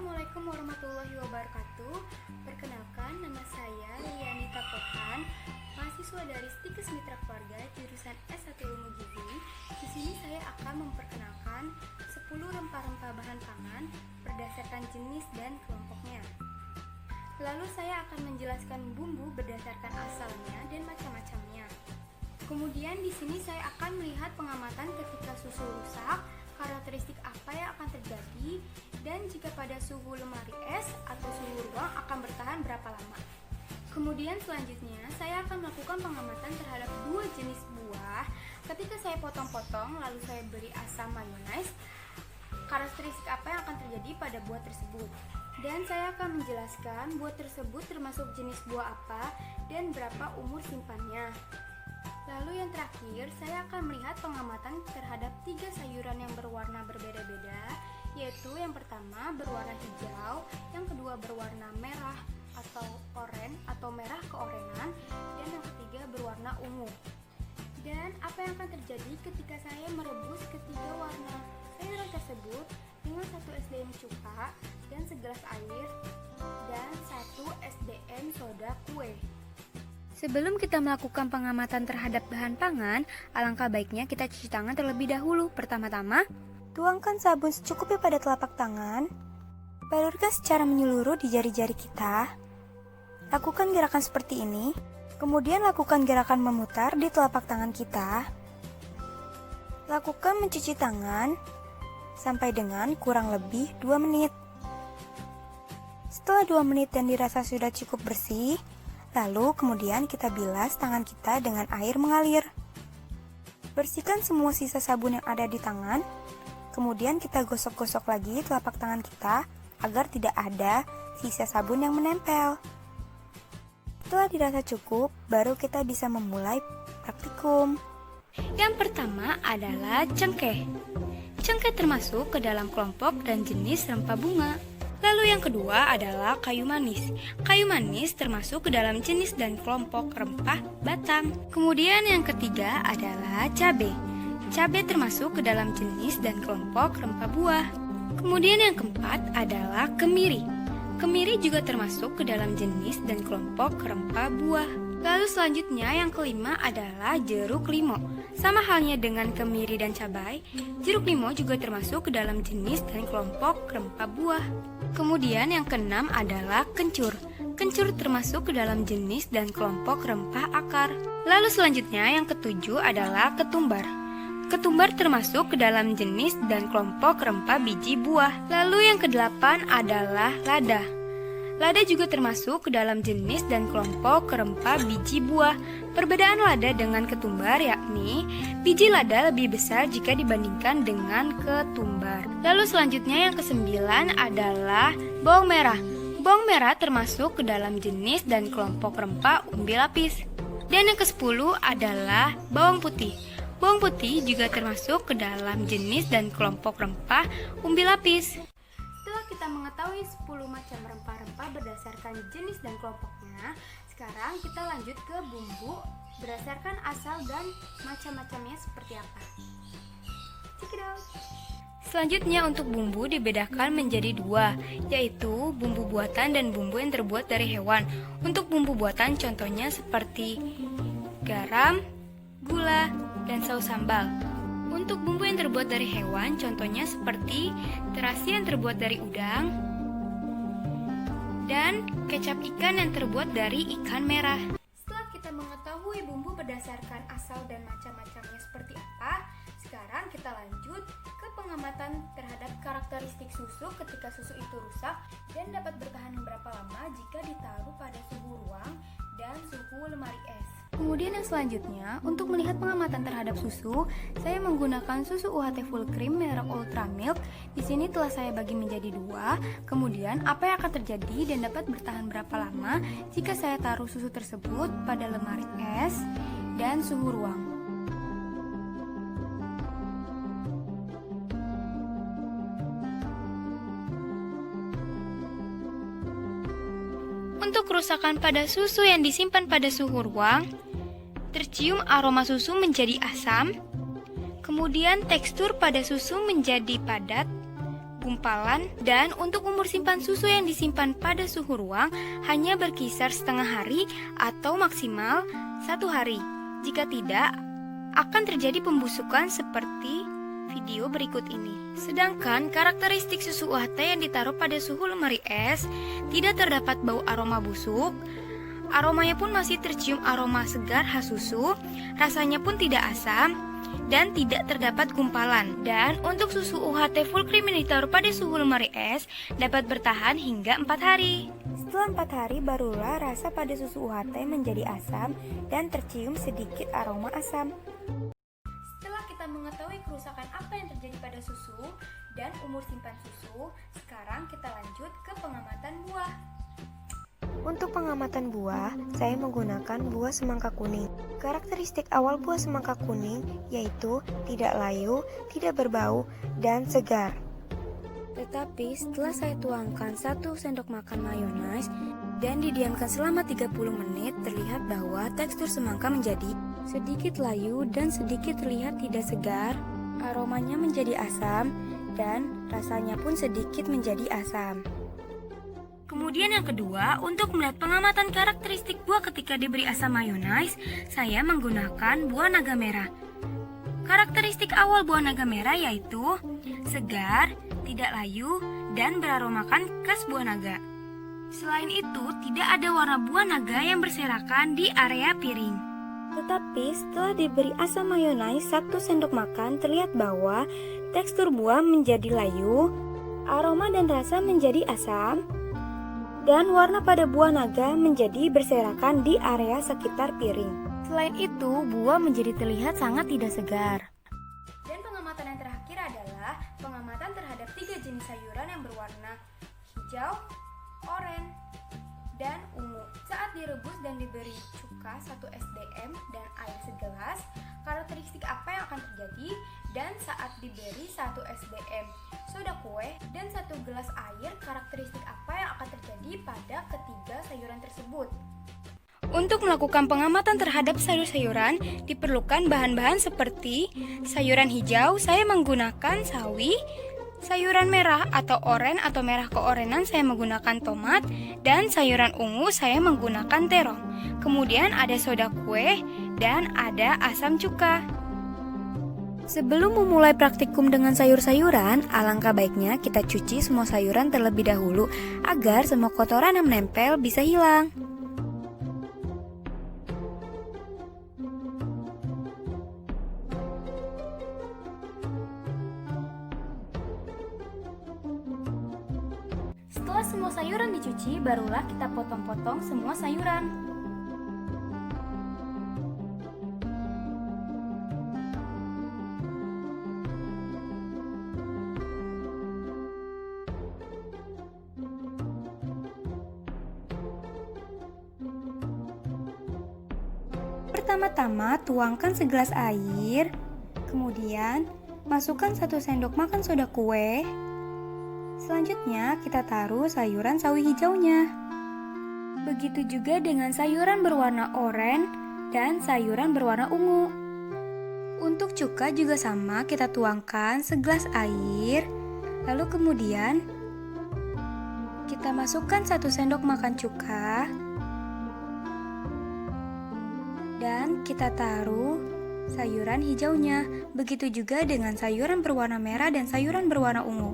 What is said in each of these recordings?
Assalamualaikum warahmatullahi wabarakatuh. Perkenalkan, nama saya Lianita Pohan, mahasiswa dari Stikes Mitra Keluarga jurusan S1 Ilmu Gizi. Di sini saya akan memperkenalkan 10 rempah-rempah bahan pangan berdasarkan jenis dan kelompoknya. Lalu saya akan menjelaskan bumbu berdasarkan asalnya dan macam-macamnya. Kemudian di sini saya akan melihat pengamatan ketika susu rusak, karakteristik apa yang akan terjadi, dan jika pada suhu lemari es atau suhu ruang akan bertahan berapa lama. Kemudian selanjutnya saya akan melakukan pengamatan terhadap dua jenis buah. Ketika saya potong-potong lalu saya beri asam mayonnaise, karakteristik apa yang akan terjadi pada buah tersebut. Dan saya akan menjelaskan buah tersebut termasuk jenis buah apa dan berapa umur simpannya. Lalu yang terakhir, saya akan melihat pengamatan terhadap 3 sayuran yang berwarna berbeda-beda, yaitu yang pertama berwarna hijau, yang kedua berwarna merah atau oranye atau merah keorenan, dan yang ketiga berwarna ungu. Dan apa yang akan terjadi ketika saya merebus ketiga warna sayuran tersebut dengan 1 SDM cuka dan segelas air dan 1 SDM soda kue. Sebelum kita melakukan pengamatan terhadap bahan pangan, alangkah baiknya kita cuci tangan terlebih dahulu. Pertama-tama, tuangkan sabun secukupnya pada telapak tangan. Balurkan secara menyeluruh di jari-jari kita. Lakukan gerakan seperti ini. Kemudian lakukan gerakan memutar di telapak tangan kita. Lakukan mencuci tangan sampai dengan kurang lebih 2 menit. Setelah 2 menit dan dirasa sudah cukup bersih, lalu kemudian kita bilas tangan kita dengan air mengalir. Bersihkan semua sisa sabun yang ada di tangan. Kemudian kita gosok-gosok lagi telapak tangan kita agar tidak ada sisa sabun yang menempel. Setelah dirasa cukup, baru kita bisa memulai praktikum. Yang pertama adalah cengkeh. Cengkeh termasuk ke dalam kelompok dan jenis rempah bunga. Lalu yang kedua adalah kayu manis. Kayu manis termasuk ke dalam jenis dan kelompok rempah batang. Kemudian yang ketiga adalah cabai. Cabai termasuk ke dalam jenis dan kelompok rempah buah. Kemudian yang keempat adalah kemiri. Kemiri juga termasuk ke dalam jenis dan kelompok rempah buah. Lalu selanjutnya yang kelima adalah jeruk limau. Sama halnya dengan kemiri dan cabai, jeruk limau juga termasuk ke dalam jenis dan kelompok rempah buah. Kemudian yang keenam adalah kencur. Kencur termasuk ke dalam jenis dan kelompok rempah akar. Lalu selanjutnya yang ketujuh adalah ketumbar. Ketumbar termasuk ke dalam jenis dan kelompok rempah biji buah. Lalu yang kedelapan adalah lada. Lada juga termasuk ke dalam jenis dan kelompok rempah biji buah. Perbedaan lada dengan ketumbar yakni biji lada lebih besar jika dibandingkan dengan ketumbar. Lalu selanjutnya yang kesembilan adalah bawang merah. Bawang merah termasuk ke dalam jenis dan kelompok rempah umbi lapis. Dan yang ke-10 adalah bawang putih. Bawang putih juga termasuk ke dalam jenis dan kelompok rempah umbi lapis. Setelah kita mengetahui 10 macam rempah-rempah berdasarkan jenis dan kelompoknya, sekarang kita lanjut ke bumbu berdasarkan asal dan macam-macamnya seperti apa. Check it out. Selanjutnya untuk bumbu dibedakan menjadi 2, yaitu bumbu buatan dan bumbu yang terbuat dari hewan. Untuk bumbu buatan contohnya seperti garam, gula, dan saus sambal. Untuk bumbu yang terbuat dari hewan, contohnya seperti terasi yang terbuat dari udang, dan kecap ikan yang terbuat dari ikan merah. Setelah kita mengetahui bumbu berdasarkan asal dan macam-macamnya seperti apa, sekarang kita lanjut ke pengamatan terhadap karakteristik susu ketika susu itu rusak dan dapat bertahan berapa lama jika ditaruh pada suhu ruang dan suhu lemari es. Kemudian yang selanjutnya, untuk melihat pengamatan terhadap susu, saya menggunakan susu UHT full cream merek Ultra Milk. Di sini telah saya bagi menjadi 2. Kemudian apa yang akan terjadi dan dapat bertahan berapa lama jika saya taruh susu tersebut pada lemari es dan suhu ruang. Untuk kerusakan pada susu yang disimpan pada suhu ruang, tercium aroma susu menjadi asam, kemudian tekstur pada susu menjadi padat, gumpalan, dan untuk umur simpan susu yang disimpan pada suhu ruang hanya berkisar setengah hari atau maksimal 1 hari. Jika tidak, akan terjadi pembusukan seperti video berikut ini. Sedangkan karakteristik susu UHT yang ditaruh pada suhu lemari es tidak terdapat bau aroma busuk. Aromanya pun masih tercium aroma segar khas susu, rasanya pun tidak asam, dan tidak terdapat gumpalan. Dan untuk susu UHT full cream yang ditaruh pada suhu lemari es dapat bertahan hingga 4 hari. Setelah 4 hari barulah rasa pada susu UHT menjadi asam dan tercium sedikit aroma asam. Setelah kita mengetahui kerusakan apa yang terjadi pada susu dan umur simpan susu, sekarang kita lanjut ke pengamatan buah. Untuk pengamatan buah, saya menggunakan buah semangka kuning. Karakteristik awal buah semangka kuning yaitu tidak layu, tidak berbau, dan segar. Tetapi setelah saya tuangkan 1 sendok makan mayones dan didiamkan selama 30 menit, terlihat bahwa tekstur semangka menjadi sedikit layu dan sedikit terlihat tidak segar. Aromanya menjadi asam dan rasanya pun sedikit menjadi asam. Kemudian yang kedua, untuk melihat pengamatan karakteristik buah ketika diberi asam mayones, saya menggunakan buah naga merah. Karakteristik awal buah naga merah yaitu segar, tidak layu, dan beromakan khas buah naga. Selain itu, tidak ada warna buah naga yang berserakan di area piring. Tetapi setelah diberi asam mayones 1 sendok makan, terlihat bahwa tekstur buah menjadi layu, aroma dan rasa menjadi asam, dan warna pada buah naga menjadi berserakan di area sekitar piring. Selain itu, buah menjadi terlihat sangat tidak segar. Dan pengamatan yang terakhir adalah pengamatan terhadap 3 jenis sayuran yang berwarna hijau, oranye, dan ungu. Saat direbus dan diberi cuka 1 SDM dan air segelas, karakteristik apa yang akan terjadi? Dan saat diberi 1 SDM soda kue dan 1 gelas air, karakteristik apa yang akan terjadi pada ketiga sayuran tersebut? Untuk melakukan pengamatan terhadap sayur-sayuran, diperlukan bahan-bahan seperti sayuran hijau, saya menggunakan sawi, sayuran merah atau oranye atau merah keorenan saya menggunakan tomat, dan sayuran ungu saya menggunakan terong. Kemudian ada soda kue dan ada asam cuka. Sebelum memulai praktikum dengan sayur-sayuran, alangkah baiknya kita cuci semua sayuran terlebih dahulu agar semua kotoran yang menempel bisa hilang. Setelah semua sayuran dicuci, barulah kita potong-potong semua sayuran. Pertama-tama tuangkan segelas air, kemudian masukkan 1 sendok makan soda kue. Selanjutnya kita taruh sayuran sawi hijaunya. Begitu juga dengan sayuran berwarna oranye dan sayuran berwarna ungu. Untuk cuka juga sama, kita tuangkan segelas air, lalu kemudian kita masukkan 1 sendok makan cuka. Dan kita taruh sayuran hijaunya. Begitu juga dengan sayuran berwarna merah dan sayuran berwarna ungu.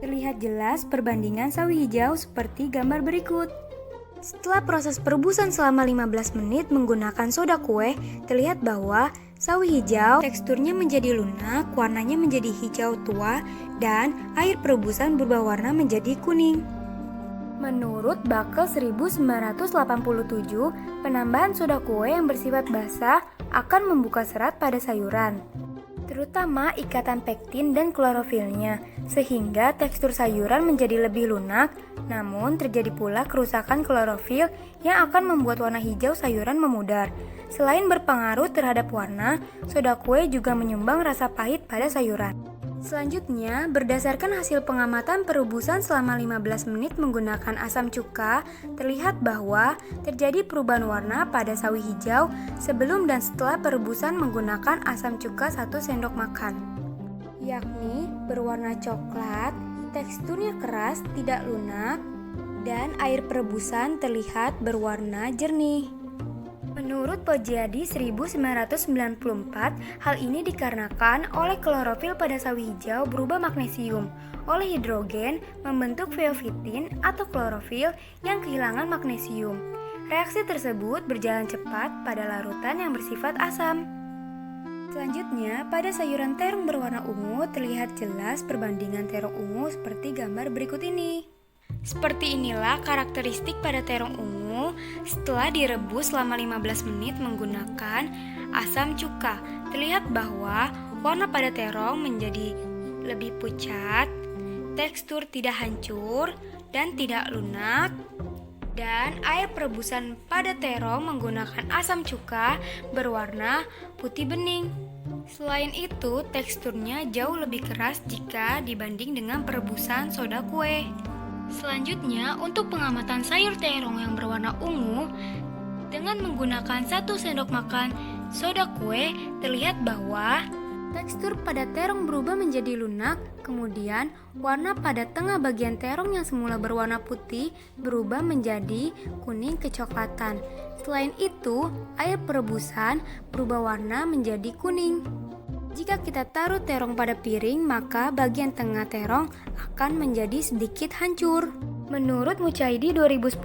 Terlihat jelas perbandingan sawi hijau seperti gambar berikut. Setelah proses perebusan selama 15 menit menggunakan soda kue, terlihat bahwa sawi hijau teksturnya menjadi lunak, warnanya menjadi hijau tua, dan air perebusan berubah warna menjadi kuning. Menurut Bakel 1987, penambahan soda kue yang bersifat basah akan membuka serat pada sayuran, terutama ikatan pektin dan klorofilnya, sehingga tekstur sayuran menjadi lebih lunak. Namun terjadi pula kerusakan klorofil yang akan membuat warna hijau sayuran memudar. Selain berpengaruh terhadap warna, soda kue juga menyumbang rasa pahit pada sayuran. Selanjutnya, berdasarkan hasil pengamatan perebusan selama 15 menit menggunakan asam cuka, terlihat bahwa terjadi perubahan warna pada sawi hijau sebelum dan setelah perebusan menggunakan asam cuka 1 sendok makan. yakni berwarna coklat, teksturnya keras, tidak lunak, dan air perebusan terlihat berwarna jernih. Menurut Poggiadi 1994, hal ini dikarenakan oleh klorofil pada sawi hijau berubah magnesium oleh hidrogen membentuk feofitin atau klorofil yang kehilangan magnesium. Reaksi tersebut berjalan cepat pada larutan yang bersifat asam. Selanjutnya, pada sayuran terong berwarna ungu terlihat jelas perbandingan terong ungu seperti gambar berikut ini. Seperti inilah karakteristik pada terong ungu setelah direbus selama 15 menit menggunakan asam cuka. Terlihat bahwa warna pada terong menjadi lebih pucat, tekstur tidak hancur dan tidak lunak, dan air perebusan pada terong menggunakan asam cuka berwarna putih bening. Selain itu, teksturnya jauh lebih keras jika dibanding dengan perebusan soda kue. Selanjutnya, untuk pengamatan sayur terong yang berwarna ungu, dengan menggunakan 1 sendok makan soda kue, terlihat bahwa tekstur pada terong berubah menjadi lunak, kemudian warna pada tengah bagian terong yang semula berwarna putih berubah menjadi kuning kecoklatan. Selain itu, air perebusan berubah warna menjadi kuning. Jika kita taruh terong pada piring, maka bagian tengah terong akan menjadi sedikit hancur. Menurut Mucaidi 2010,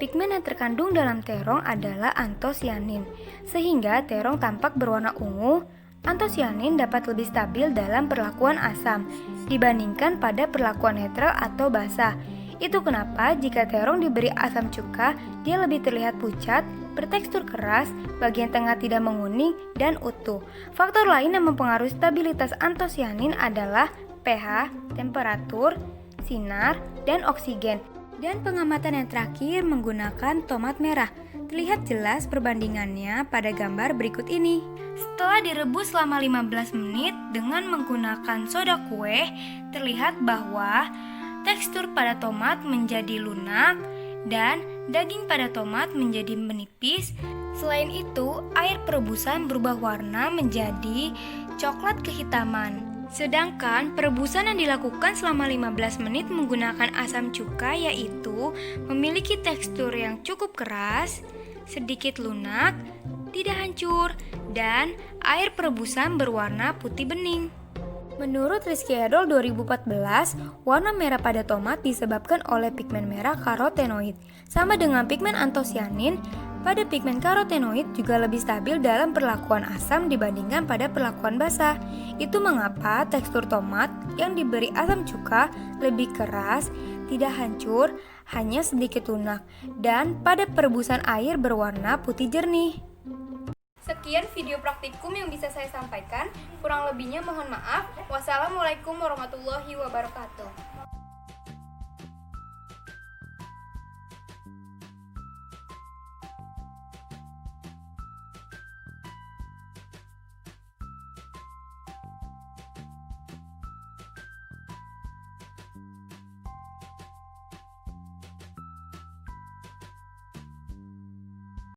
pigmen yang terkandung dalam terong adalah antosianin, sehingga terong tampak berwarna ungu. Antosianin dapat lebih stabil dalam perlakuan asam dibandingkan pada perlakuan netral atau basah. Itu kenapa jika terong diberi asam cuka, dia lebih terlihat pucat, bertekstur keras, bagian tengah tidak menguning, dan utuh. Faktor lain yang mempengaruhi stabilitas antosianin adalah pH, temperatur, sinar, dan oksigen. Dan pengamatan yang terakhir menggunakan tomat merah. Terlihat jelas perbandingannya pada gambar berikut ini. Setelah direbus selama 15 menit dengan menggunakan soda kue, terlihat bahwa tekstur pada tomat menjadi lunak dan daging pada tomat menjadi menipis. Selain itu, air perebusan berubah warna menjadi coklat kehitaman. Sedangkan perebusan yang dilakukan selama 15 menit menggunakan asam cuka yaitu memiliki tekstur yang cukup keras, sedikit lunak, tidak hancur, dan air perebusan berwarna putih bening. Menurut Rizky Edol 2014, warna merah pada tomat disebabkan oleh pigmen merah karotenoid. Sama dengan pigmen antosianin, pada pigmen karotenoid juga lebih stabil dalam perlakuan asam dibandingkan pada perlakuan basah. Itu mengapa tekstur tomat yang diberi asam cuka lebih keras, tidak hancur, hanya sedikit lunak, dan pada perebusan air berwarna putih jernih. Sekian video praktikum yang bisa saya sampaikan. Kurang lebihnya mohon maaf. Wassalamualaikum warahmatullahi wabarakatuh.